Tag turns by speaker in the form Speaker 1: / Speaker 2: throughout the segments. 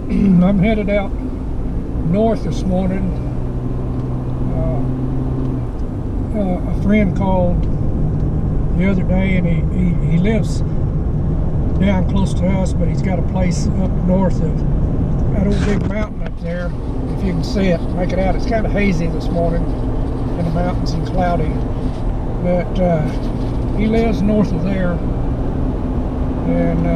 Speaker 1: I'm headed out north this morning. A friend called the other day, and he lives down close to us, but he's got a place up north of that old big mountain up there. If you can see it, make it out. It's kind of hazy this morning in the mountains and cloudy, but he lives north of there, and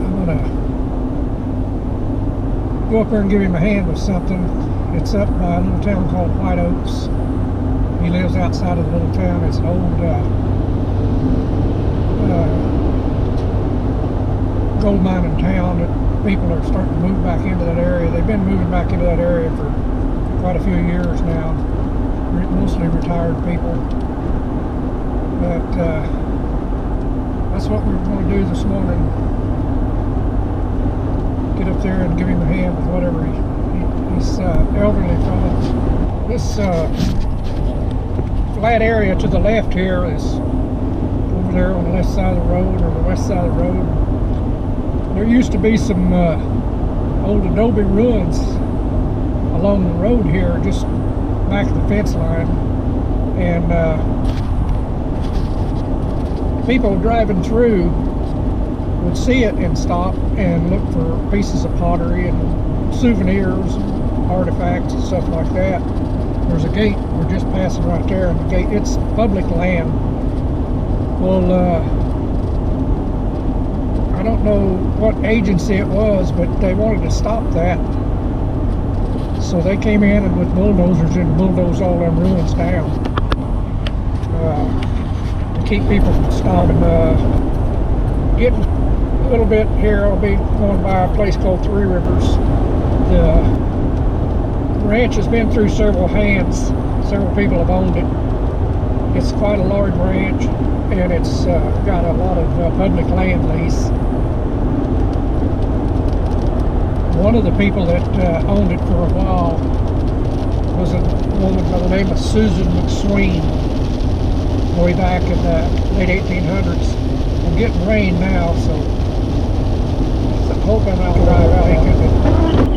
Speaker 1: I'm gonna go up there and give him a hand with something. It's up by a little town called White Oaks. He lives outside of the little town. It's an old gold mining town that people are starting to move back into that area. They've been moving back into that area for quite a few years now. Mostly retired people. But that's what we're going to do this morning. Get up there and give him a hand with whatever he's elderly fellow. This flat area to the left here is over there on the left side of the road, or the west side of the road. There used to be some old adobe ruins along the road here, just back of the fence line, and people driving through would see it and stop and look for pieces of pottery and souvenirs, artifacts and stuff like that. There's a gate, we're just passing right there, and the gate, it's public land. Well, I don't know what agency it was, but they wanted to stop that. So they came in and with bulldozers and bulldozed all them ruins down to keep people from stopping. Getting a little bit here, I'll be going by a place called Three Rivers. The ranch has been through several hands. Several people have owned it. It's quite a large ranch, and it's got a lot of public land lease. One of the people that owned it for a while was a woman by the name of Susan McSween, way back in the late 1800s. I'm getting rain now, so I'm hoping I'll drive out.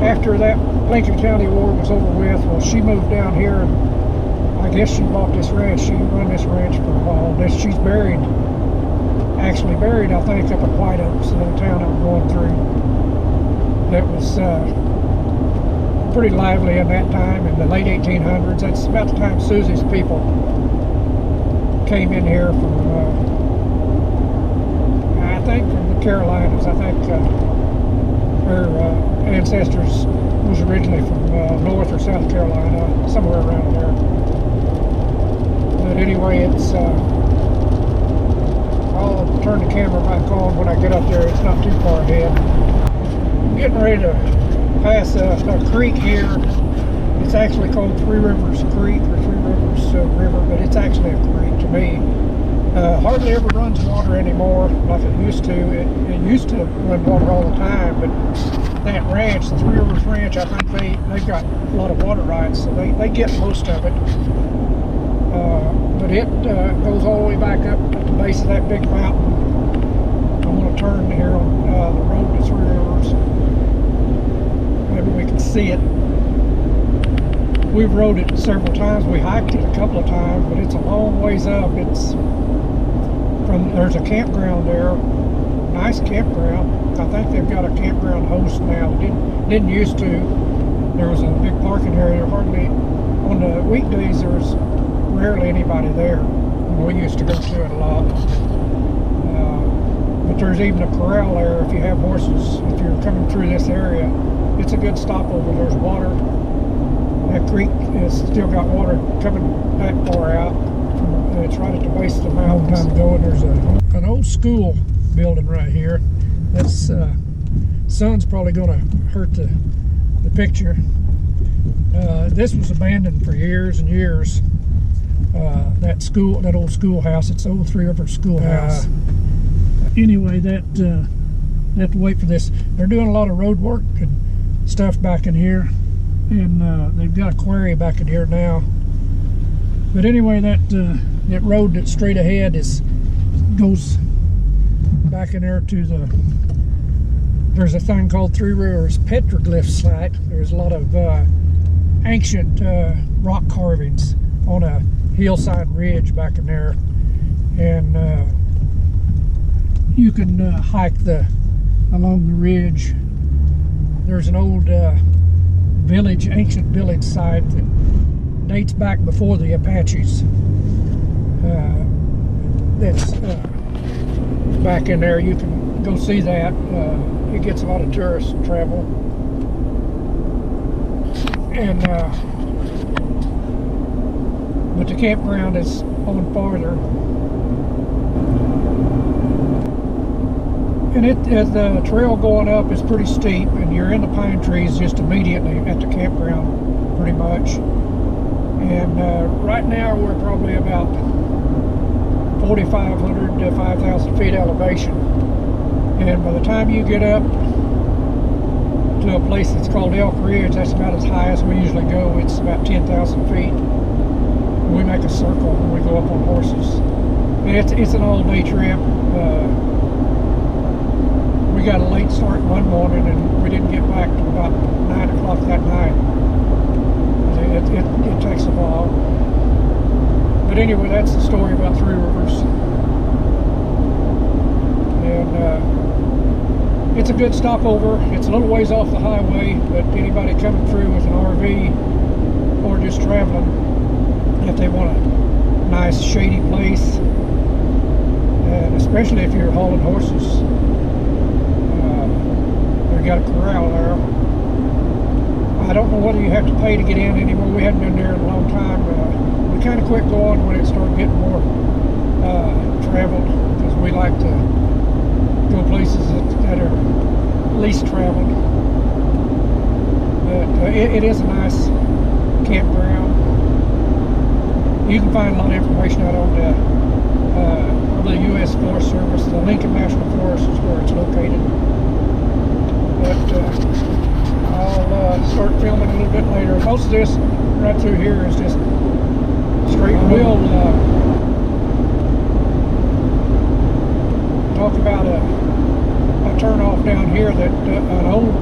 Speaker 1: After that Lincoln County War was over with, well, she moved down here, and I guess she bought this ranch. She run this ranch for a while. She's actually buried, I think, up at White Oaks, the little town I'm going through. That was pretty lively in that time, in the late 1800s. That's about the time Susie's people came in here from, I think, from the Carolinas. I think her ancestors was originally from North or South Carolina, somewhere around there. But anyway, it's I'll turn the camera back on when I get up there. It's not too far ahead. Getting ready to pass a creek here. It's actually called Three Rivers Creek, or Three Rivers River, but it's actually a creek to me. Hardly ever runs water anymore like it used to. It used to run water all the time, but that ranch, the Three Rivers Ranch, I think they've got a lot of water rights, so they get most of it. But it goes all the way back up at the base of that big mountain. I'm going to turn here on the road to Three Rivers. Maybe we can see it. We've rode it several times. We hiked it a couple of times, but it's a long ways up. There's a campground there, nice campground. I think they've got a campground host now. Didn't used to. There was a big parking area. Hardly on the weekdays there was rarely anybody there. We used to go to it a lot. But there's even a corral there if you have horses. If you're coming through this area, it's a good stopover. There's water. That creek has still got water coming that far out. It's right at the base of the mountain. Time ago, and there's an old school building right here. That's sun's probably going to hurt the picture. This was abandoned for years and years. That old schoolhouse. It's the old Three Rivers Schoolhouse. Anyway, they have to wait for this. They're doing a lot of road work and stuff back in here, and they've got a quarry back in here now. But anyway, that road that's straight ahead goes back in there to there's a thing called Three Rivers Petroglyph site. There's a lot of ancient rock carvings on a hillside ridge back in there, and you can hike along the ridge. There's an old ancient village site that dates back before the Apaches. That's back in there. You can go see that. It gets a lot of tourist travel. And but the campground is on farther. And the trail going up is pretty steep, and you're in the pine trees just immediately at the campground, pretty much. And right now we're probably about 4,500 to 5,000 feet elevation. And by the time you get up to a place that's called Elk Ridge, that's about as high as we usually go. It's about 10,000 feet. We make a circle when we go up on horses. And it's an all-day trip. We got a late start one morning, and we didn't get back to about 9 o'clock that night. It takes a while. But anyway, that's the story about Three Rivers. And it's a good stopover. It's a little ways off the highway, but anybody coming through with an RV or just traveling, if they want a nice shady place, and especially if you're hauling horses, they've got a corral there. I don't know whether you have to pay to get in anymore. We hadn't been there in a long time. We kind of quit going when it started getting more traveled, because we like to go places that are least traveled. But it is a nice campground. You can find a lot of information out on the U.S. Forest Service. The Lincoln National Forest is where it's located. But I'll start filming a little bit later. Most of this right through here is just straight. We'll talk about a turnoff down here that an old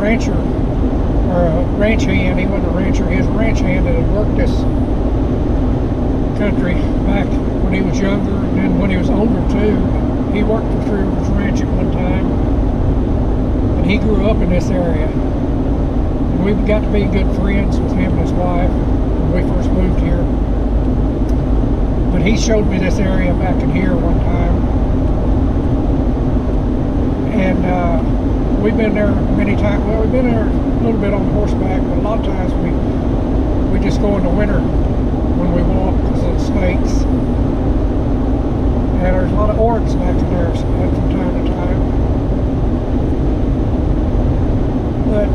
Speaker 1: rancher, or a ranch hand, he wasn't a rancher, his ranch hand that had worked this country back when he was younger, and then when he was older too. He worked for Three Rivers Ranch at one time, and he grew up in this area. And we got to be good friends with him and his wife when we first moved here. But he showed me this area back in here one time. And we've been there many times. Well, we've been there a little bit on horseback, but a lot of times we just go in the winter when we walk because of the snakes. And there's a lot of orcs back in there from time to time.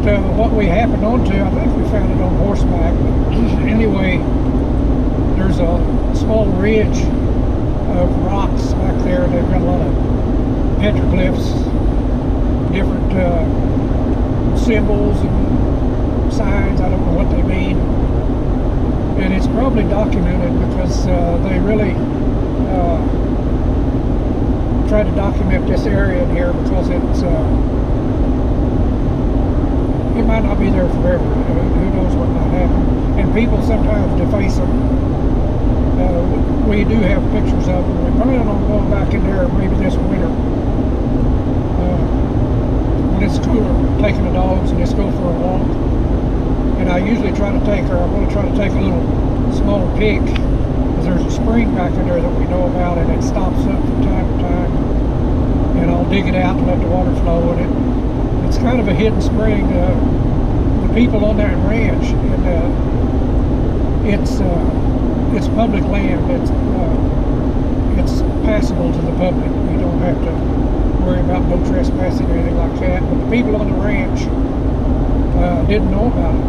Speaker 1: But what we happened onto, I think we found it on horseback. But anyway, there's a small ridge of rocks back there. They've got a lot of petroglyphs, different symbols and signs. I don't know what they mean. And it's probably documented because they really try to document this area in here, because it's it might not be there forever. Who knows what might happen. And people sometimes deface them. We do have pictures of them. We plan on going back in there maybe this winter. When it's cooler, taking the dogs and just go for a walk. And I usually try to take her, I'm going to try to take a little small pig, because there's a spring back in there that we know about, and it stops up from time to time. And I'll dig it out and let the water flow, and it's kind of a hidden spring. The people on that ranch, and it's public land. It's passable to the public. You don't have to worry about no trespassing or anything like that. But the people on the ranch didn't know about it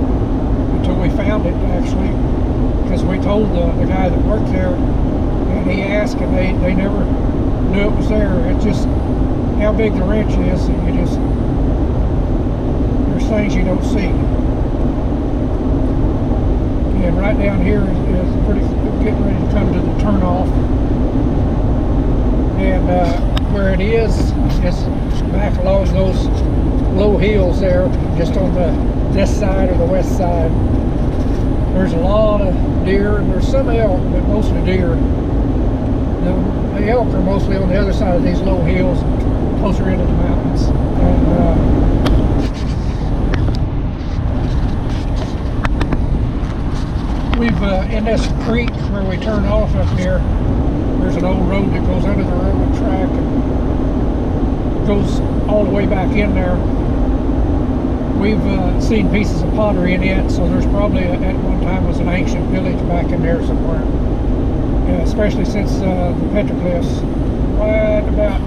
Speaker 1: until we found it, actually, because we told the guy that worked there, and he asked, and they never knew it was there. It's just how big the ranch is, and there's things you don't see. And right down here is pretty getting ready to come to the turnoff. And where it is. It's back along those low hills there, just on this side or the west side. There's a lot of deer, and there's some elk, but mostly deer. The elk are mostly on the other side of these low hills, closer into the mountains. And we've in this creek where we turn off up here, there's an old road that goes under the railroad track and goes all the way back in there. We've seen pieces of pottery in it, so there's probably at one time was an ancient village back in there somewhere. Especially since the petroglyphs, right about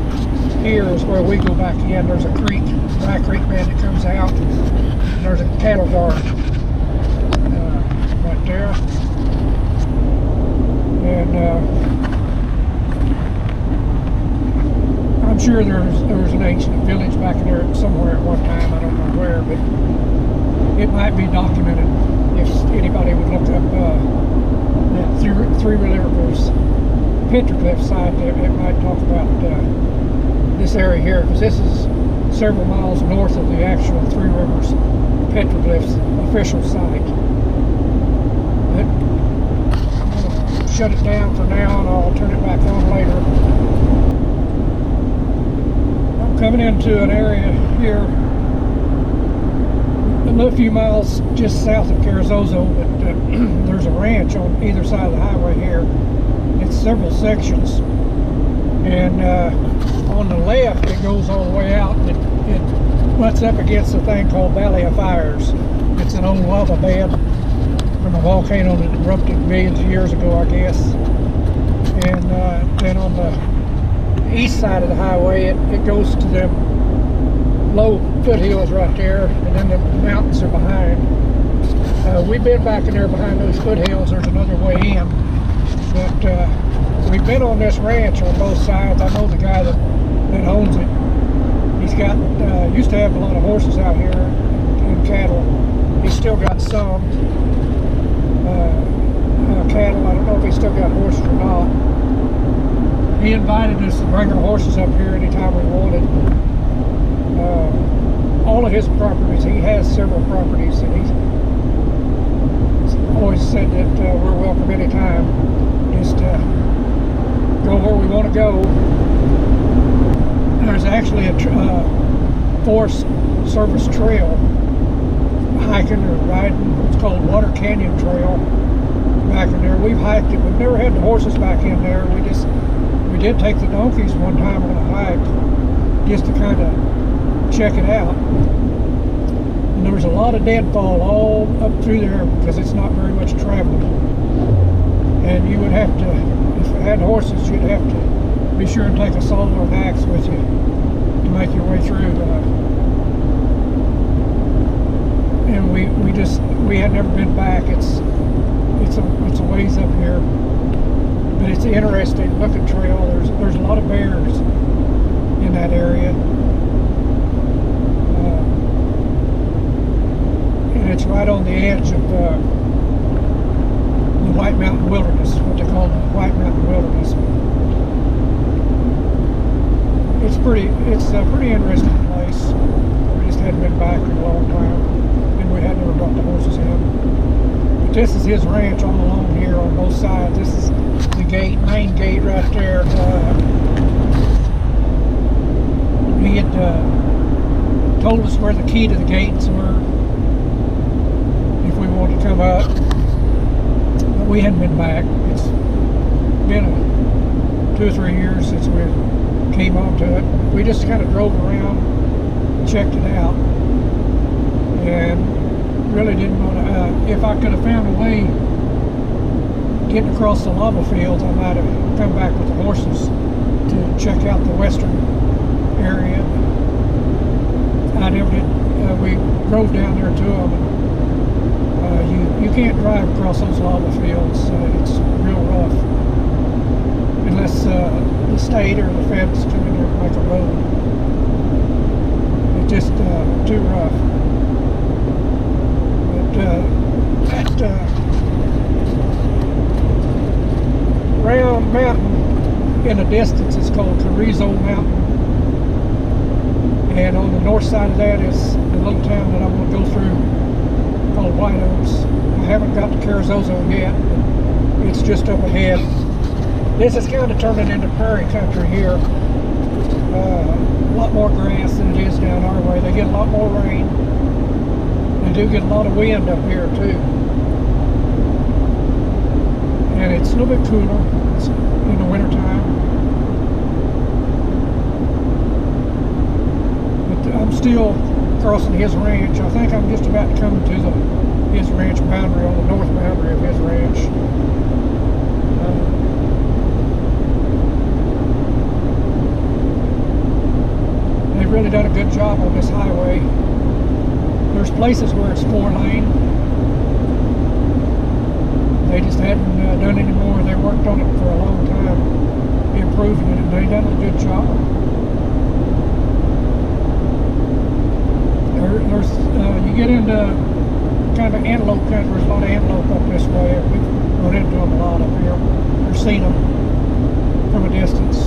Speaker 1: here is where we go back in. There's a creek, Dry Creek bed that comes out. And there's a cattle guard right there. And I'm sure there was an ancient village back in there somewhere at one time. I don't know where, but it might be documented if anybody would look up that Three Rivers petroglyph site. It might talk about this area here, because this is several miles north of the actual Three Rivers petroglyphs official site. But I'm going to shut it down for now, and I'll turn it back on later. I'm coming into an area here a few miles just south of Carrizozo, but there's a ranch on either side of the highway here. It's several sections, and on the left it goes all the way out, and it butts up against a thing called Valley of Fires. It's an old lava bed from a volcano that erupted millions of years ago, I guess. And then on the east side of the highway, it goes to them low foothills right there, and then the mountains are behind. We've been back in there behind those foothills. There's another way in, but we've been on this ranch on both sides. I know the guy that owns it. He's got used to have a lot of horses out here and cattle. He's still got some cattle. I don't know if he's still got horses or not. He invited us to bring our horses up here anytime we wanted. All of his properties, he has several properties, and he's always said that we're welcome anytime. Just go where we want to go. There's actually a Forest Service trail, hiking or riding. It's called Water Canyon Trail back in there. We've hiked it. We've never had the horses back in there. We did take the donkeys one time on a hike just to kind of check it out. And there was a lot of deadfall all up through there because it's not very much traveled. And you would have to, if you had horses, you'd have to be sure and take a saw or an axe with you to make your way through. And we had never been back. It's a ways up here, but it's an interesting looking trail. There's a lot of bears in that area. And it's right on the edge of the White Mountain Wilderness, what they call the White Mountain Wilderness. It's a pretty interesting place. We just hadn't been back in a long time, and we had never brought the horses in. But this is his ranch all along here on both sides. This is the gate, main gate right there. He had told us where the key to the gates were if we wanted to come up. But we hadn't been back. It's been 2 or 3 years since we came onto it. We just kind of drove around and checked it out, and really didn't want to. If I could have found a way getting across the lava fields, I might have come back with the horses to check out the western area. I never did. We drove down there to them. You can't drive across those lava fields. It's real rough, unless the state or the feds come in here and make a road. It's just too rough. But that round mountain in the distance is called Carrizo Mountain. And on the north side of that is the little town that I'm going to go through called White Oaks. I haven't got to Carrizozo yet, but it's just up ahead. This is kind of turning into prairie country here. A lot more grass than it is down our way. They get a lot more rain. They do get a lot of wind up here too. And it's a little bit cooler in the wintertime. But I'm still crossing his ranch. I think I'm just about to come to his ranch boundary, on the north boundary of his ranch. They've really done a good job on this highway. There's places where it's 4-lane. They just hadn't done any more. They worked on it for a long time, improving it, and they've done a good job. You get into kind of antelope country. There's a lot of antelope up this way. We've run into them a lot up here, or seen them from a distance.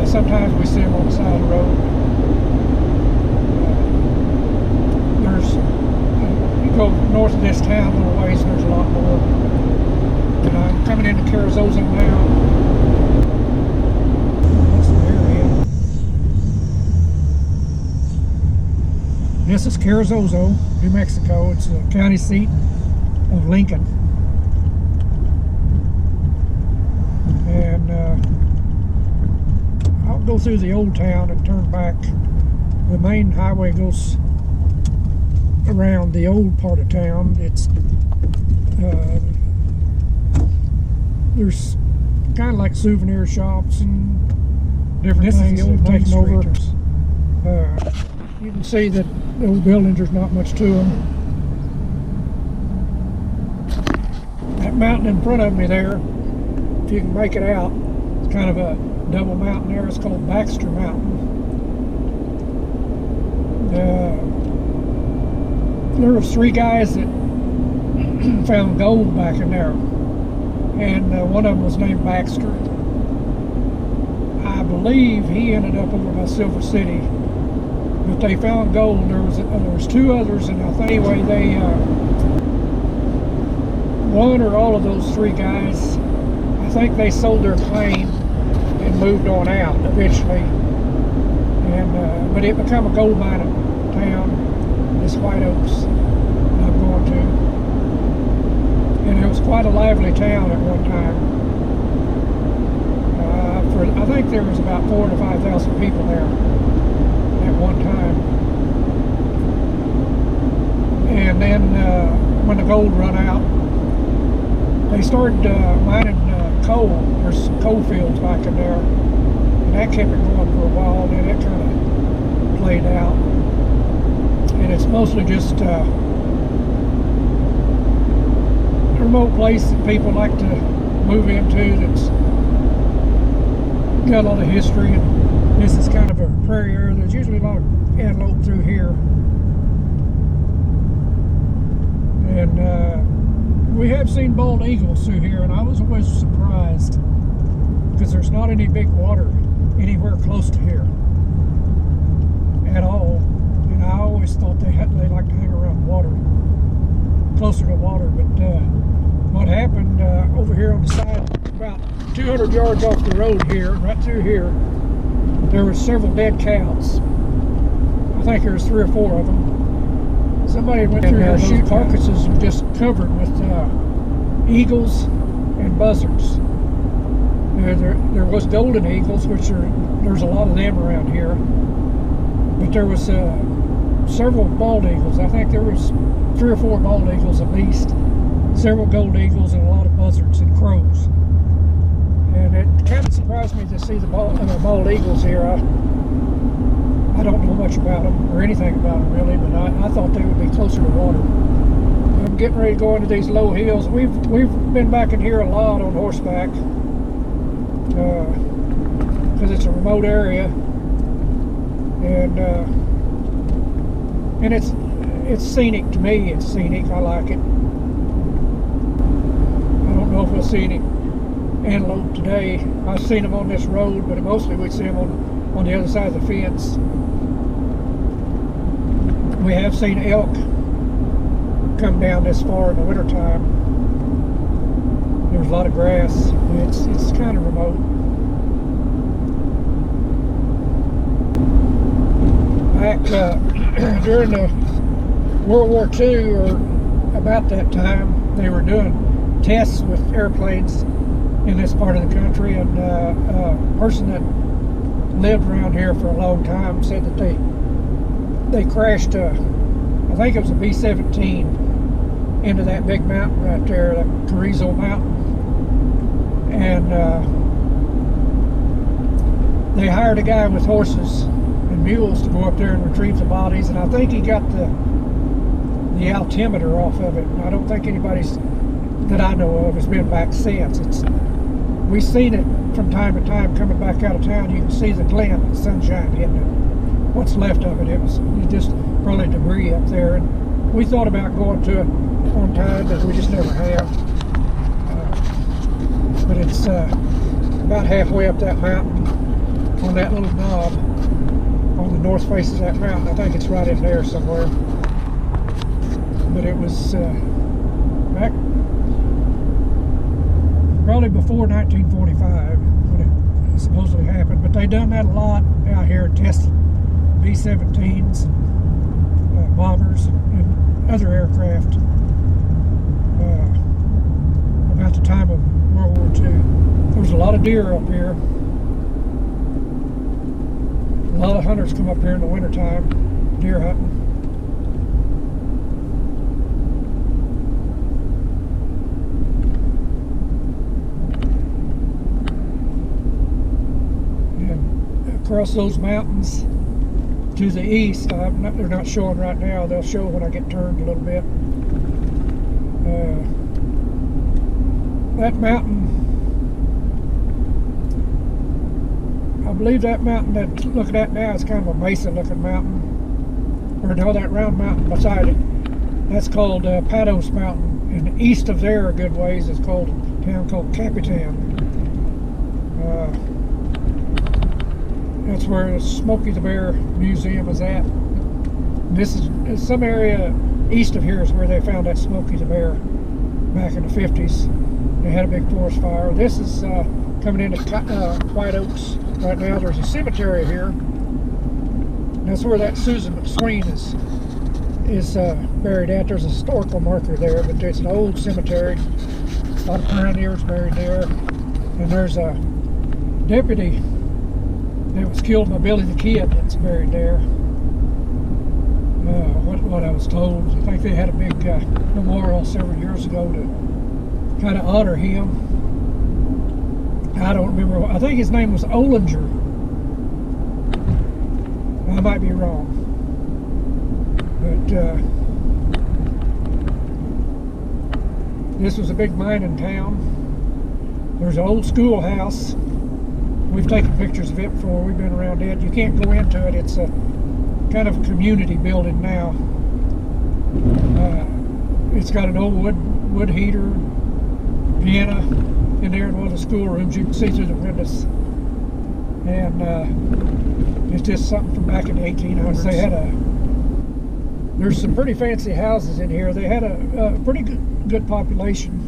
Speaker 1: Sometimes we see them on the side of the road. You go north of this town a little ways, and there's a lot more. And I'm coming into Carrizozo now. That's the area. This is Carrizozo, New Mexico. It's the county seat of Lincoln. And I'll go through the old town and turn back. The main highway goes around the old part of town. It's there's kind of like souvenir shops and different things that have taken over. You can see that the old buildings, there's not much to them. That mountain in front of me there, if you can make it out, it's kind of a double mountain there. It's called Baxter Mountain. There was 3 guys that found gold back in there, and one of them was named Baxter. I believe he ended up over by Silver City, but they found gold. There was 2 others, and I think anyway they one or all of those 3 guys, I think they sold their claim and moved on out eventually. And but it became a gold mining town. This White Oaks I'm going to, and it was quite a lively town at one time. I think there was about 4,000 to 5,000 people there at one time. And then when the gold run out, they started mining coal. There's some coal fields back in there, and that kept it going for a while. Then it kind of played out. And it's mostly just a remote place that people like to move into that's got a lot of history. And this is kind of a prairie area. There's usually a lot of antelope through here. And we have seen bald eagles through here, and I was always surprised because there's not any big water anywhere close to here at all. I always thought they like to hang around water, closer to water. But what happened over here on the side, about 200 yards off the road here, right through here, there were several dead cows. I think there was 3 or 4 of them. Somebody went through here, those carcasses were just covered with eagles and buzzards. There was golden eagles, which there's a lot of them around here. But there was several bald eagles. I think there was 3 or 4 bald eagles at least, several gold eagles, and a lot of buzzards and crows. And it kind of surprised me to see the bald eagles here. I don't know much about them or anything about them really, but I thought they would be closer to water. I'm getting ready to go into these low hills. We've been back in here a lot on horseback because it's a remote area. And it's scenic to me. It's scenic. I like it. I don't know if we'll see any antelope today. I've seen them on this road, but mostly we see them on on the other side of the fence. We have seen elk come down this far in the wintertime. There's a lot of grass. It's kind of remote. Back during the World War II, or about that time, they were doing tests with airplanes in this part of the country, and a person that lived around here for a long time said that they crashed I think it was a B-17 into that big mountain right there, that Carrizo Mountain, and they hired a guy with horses and mules to go up there and retrieve the bodies, and I think he got the altimeter off of it. And I don't think anybody's that I know of has been back since. We've seen it from time to time coming back out of town. You can see the glint, the sunshine hitting it. What's left of it, it was just probably debris up there. And we thought about going to it one time, but we just never have. But it's about halfway up that mountain on that little knob on the north face of that mountain. I think it's right in there somewhere. But it was back probably before 1945 when it supposedly happened. But they done that a lot out here, testing B-17s, bombers, and other aircraft about the time of World War II. There was a lot of deer up here. A lot of hunters come up here in the wintertime, deer hunting. Across those mountains to the east, they're not showing right now. They'll show when I get turned a little bit. That mountain, I believe that mountain that you're looking at now is kind of a mesa-looking mountain. Or no, that round mountain beside it, that's called Patos Mountain. And east of there, a good ways, is called a town called Capitan. That's where the Smokey the Bear Museum is at. This is some area east of here is where they found that Smokey the Bear back in the 50s. They had a big forest fire. This is coming into White Oaks right now. There's a cemetery here. That's where that Susan McSween is buried at. There's a historical marker there, but it's an old cemetery. A lot of pioneers buried there. And there's a deputy that was killed by Billy the Kid that's buried there. What I was told, I think they had a big memorial several years ago to kind of honor him. I don't remember. I think his name was Olinger. I might be wrong. But this was a big mining town. There's an old schoolhouse. We've taken pictures of it before. We've been around it. You can't go into it. It's a kind of community building now. It's got an old wood heater, piano in there in one of the schoolrooms. You can see through the windows. And it's just something from back in the 1800s. They had there's some pretty fancy houses in here. They had a pretty good population.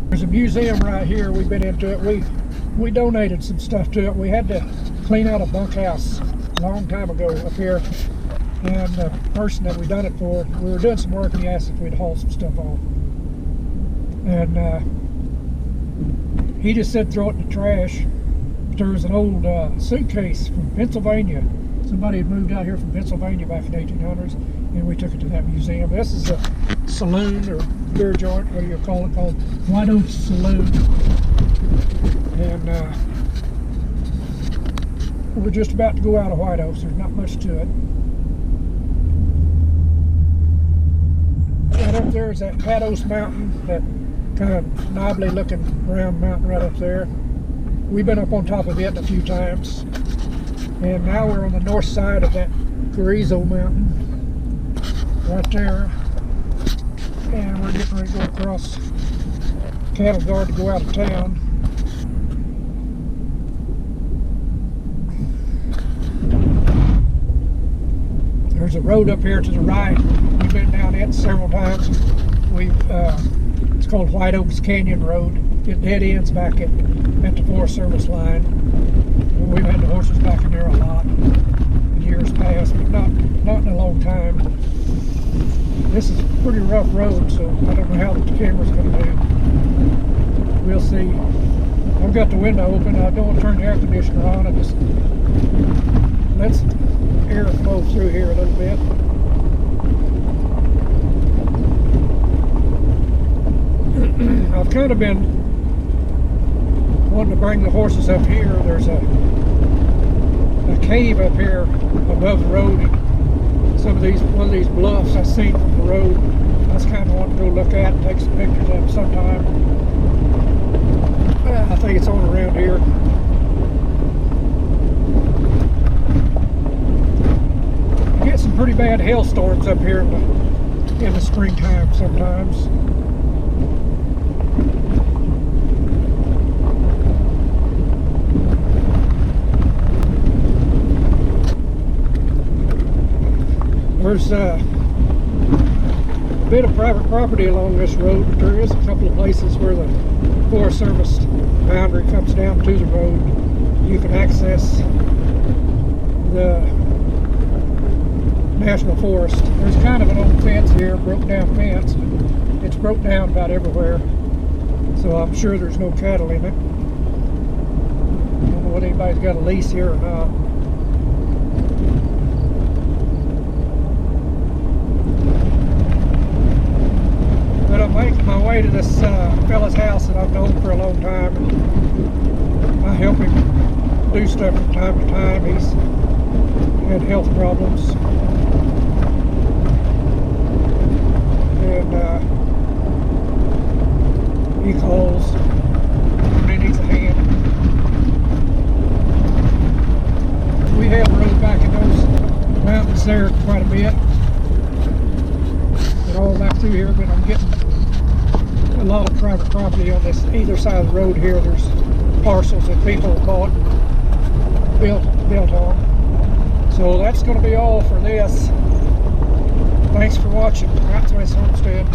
Speaker 1: There's a museum right here. We've been into it. We donated some stuff to it. We had to clean out a bunkhouse a long time ago up here, and the person that we done it for, we were doing some work, and he asked if we'd haul some stuff off, and he just said throw it in the trash. But there was an old suitcase from Pennsylvania. Somebody had moved out here from Pennsylvania back in the 1800s, and we took it to that museum. This is a saloon or beer joint, what do you call it, called White Oaks Saloon. And we're just about to go out of White Oaks. There's not much to it. Right up there is that Patos Mountain, that kind of knobbly looking round mountain right up there. We've been up on top of it a few times. And now we're on the north side of that Carrizo Mountain, right there. And we're getting ready to go across Cattle Guard to go out of town. There's a road up here to the right. We've been down it several times. It's called White Oaks Canyon Road. It dead ends back at the Forest Service line. We've had the horses back in there a lot in years past, but not in a long time. This is a pretty rough road, so I don't know how the camera's going to do. We'll see. I've got the window open. I don't want to turn the air conditioner on. I just let's air flow through here a little bit. I've kind of been wanting to bring the horses up here. There's a cave up here above the road. One of these bluffs I've seen from the road. I just kind of want to go look at and take some pictures of it sometime. I think it's on around here. You get some pretty bad hailstorms up here in the springtime sometimes. There's a bit of private property along this road, but there is a couple of places where the Forest Service boundary comes down to the road. You can access the National Forest. There's kind of an old fence here, broke down fence. It's broke down about everywhere, so I'm sure there's no cattle in it. I don't know whether anybody's got a lease here or not. But I'm making my way to this fella's house that I've known for a long time. I help him do stuff from time to time. He's had health problems. And he calls when he needs a hand. We have rode back in those mountains there quite a bit. And all back through here, but I'm getting a lot of private property on this either side of the road here. There's parcels that people have bought and built on. So that's going to be all for this. Thanks for watching. Wright's West Homestead.